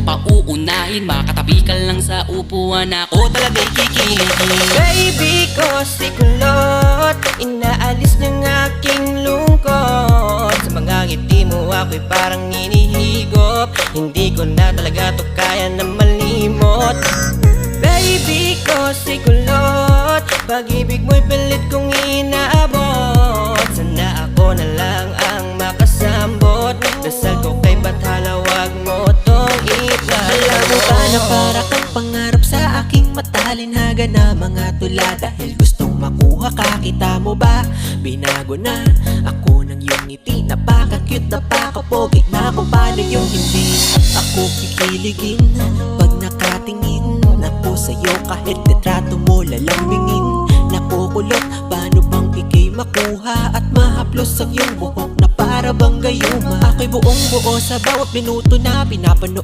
pauunahin. Makatabi ka lang sa upuan, ako talaga'y kikiligin. Baby ko si kulot, inaalis ng aking lungkot. Sa mga ngiti mo ako'y parang inihigop, hindi ko na talaga to kaya na malimot. Baby ko si kulot, pag-ibig mo'y pilit kong inaabot. Sana ako na lang ang makasambot, dasal ko kay Bathala, wag mo tong ipalamot. Alam mo ba na para kang pangarap sa aking matalinhaga na mga tula. Dahil gustong makuha ka, kita mo ba? Binago na ako ng iyong ngiti, napaka-cute, napaka-pogi na kung paano yung hindi ako kikiligin pag nakatingin ako sa'yo. Kahit litrato mo lalambingin, nakukulot. Paano bang ikay makuha at mahaplos ang iyong buhok na para bang gayuma? Ako'y buong buo sa bawat minuto na pinapanood